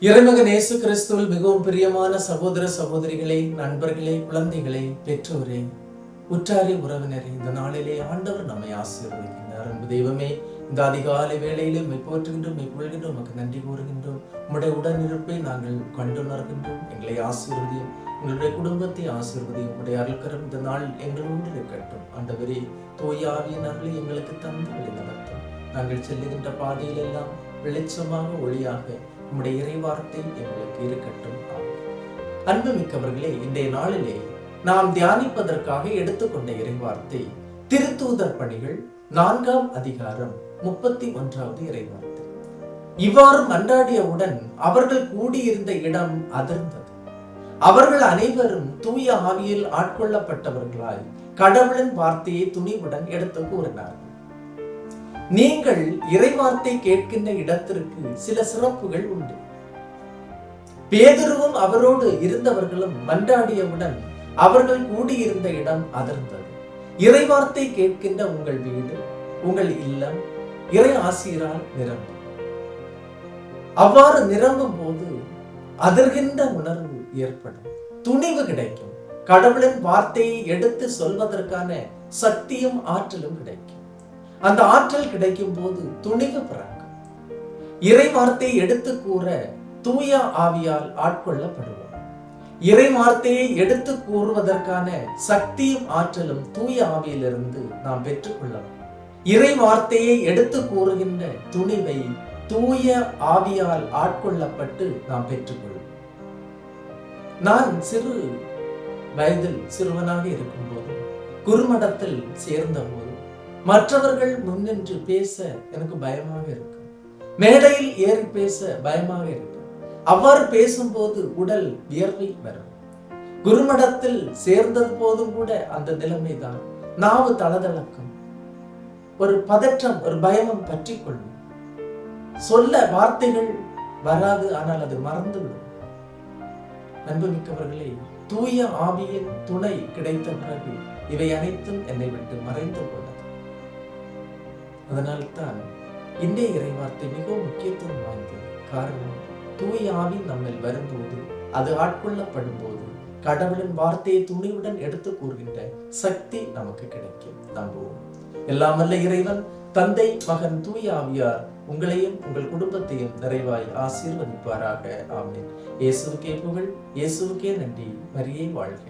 இறைமகன் இயேசு கிறிஸ்துவில் மிகவும் பிரியமான சகோதர சகோதரிகளே, நண்பர்களே, குழந்தைகளே, பெற்றோரே, உற்றாரே, உறவினரே, இந்த நாளிலே ஆண்டவர் நம்மை ஆசீர்வதிக்கின்றார். அன்பு தெய்வமே, இந்த அதிகாலை வேளையிலே உம்மை போற்றுகின்றோம், உம்மை புகழ்கின்றோம், உமக்கு நன்றி கூறுகின்றோம். உம்முடைய உடனிருப்பை நாங்கள் கண்டுணர்கின்றோம். எங்களை ஆசீர்வதியும், எங்களுடைய குடும்பத்தை ஆசீர்வதியும். உம்முடைய அருள்கரம் இந்த நாள் எங்களோடு இருக்கட்டும். ஆண்டவரே, தூய ஆவியின் அருளை எங்களுக்கு தந்து வழி நடத்தும். நாங்கள் செல்லுகின்ற பாதையிலெல்லாம் வெளிச்சமாக, ஒளியாக உம்முடைய இறைவார்த்தை எங்களுக்கு இருக்கட்டும். அன்பு மிக்கவர்களே, இன்றைய நாளிலே நாம் தியானிப்பதற்காக எடுத்துக்கொண்ட இறைவார்த்தை திருத்தூதர் பணிகள் 4ஆம் அதிகாரம் 31வது இறைவார்த்தை. இவ்வாறு மன்றாடியவுடன் அவர்கள் கூடியிருந்த இடம் அதிர்ந்தது. அவர்கள் அனைவரும் தூய ஆவியில் ஆட்கொள்ளப்பட்டவர்களாய் கடவுளின் வார்த்தையை துணிவுடன் எடுத்து கூறினார்கள். நீங்கள் இறைவார்த்தை கேட்கின்ற இடத்திற்கு சில சிறப்புகள் உண்டு. பேதுருவும் அவரோடு இருந்தவர்களும் மன்றாடியவுடன் அவர்கள் கூடியிருந்த இடம் அதிர்ந்தது. இறைவார்த்தை கேட்கின்ற உங்கள் வீடு, உங்கள் இல்லம் இறை ஆசிரால் நிரம்பும். அவ்வாறு நிரம்பும் போது அதிர்கின்ற உணர்வு ஏற்படும், துணிவு கிடைக்கும். கடவுளின் வார்த்தையை எடுத்து சொல்வதற்கான சக்தியும் ஆற்றலும் கிடைக்கும். அந்த ஆற்றல் கிடைக்கும் போது துணிவு பிறக்கும். இறை வார்த்தையை எடுத்து கூற தூய ஆவியால் ஆட்கொள்ளப்படுவோம். இறை வார்த்தையை எடுத்து கூறுவதற்கான சக்தியும் ஆற்றலும் தூய ஆவியிலிருந்து நாம் பெற்றுக்கொள்ளலாம். இறை வார்த்தையை எடுத்து கூறுகின்ற துணிவை தூய ஆவியால் ஆட்கொள்ளப்பட்டு நாம் பெற்றுக்கொள்வோம். நான் சிறு வயதில் சிறுவனாக இருக்கும்போது குருமடத்தில் சேர்ந்த போது மற்றவர்கள் முன்னின்று பேச எனக்கு பயமாக இருக்கும். மேடையில் ஏறி பேச பயமாக இருக்கும். அவ்வாறு பேசும்போது உடல் வியர்வை வரும். குருமடத்தில் சேர்ந்தது போதும் கூட அந்த நிலைமைதான். நாவு தளதளக்கும், ஒரு பதற்றம், ஒரு பயமும் பற்றி கொள்ளும். சொல்ல வார்த்தைகள் வராது, ஆனால் அது மறந்துவிடும். அன்புமிக்கவர்களே, தூய ஆவியின் துணை கிடைத்த பிறகு இவை அனைத்தும் என்னை விட்டு மறைந்து போனது. அதனால்தான் இன்றைய இறைவார்த்தை மிகவும் முக்கியத்துவம் வாய்ந்தது. காரணம், தூய ஆவி நம்மில் வரும்போது, அது ஆட்கொள்ளப்படும் போது கடவுளின் வார்த்தையை துணிவுடன் எடுத்து கூறுகின்ற சக்தி நமக்கு கிடைக்கும். நம்புவோம். எல்லாம் வல்ல இறைவன் தந்தை, மகன், தூய ஆவியார் உங்களையும் உங்கள் குடும்பத்தையும் நிறைவாய் ஆசீர்வதிப்பாராக. ஆமென். இயேசுவுக்கே புகழ், இயேசுவுக்கே நன்றி. மரியே வாழ்க.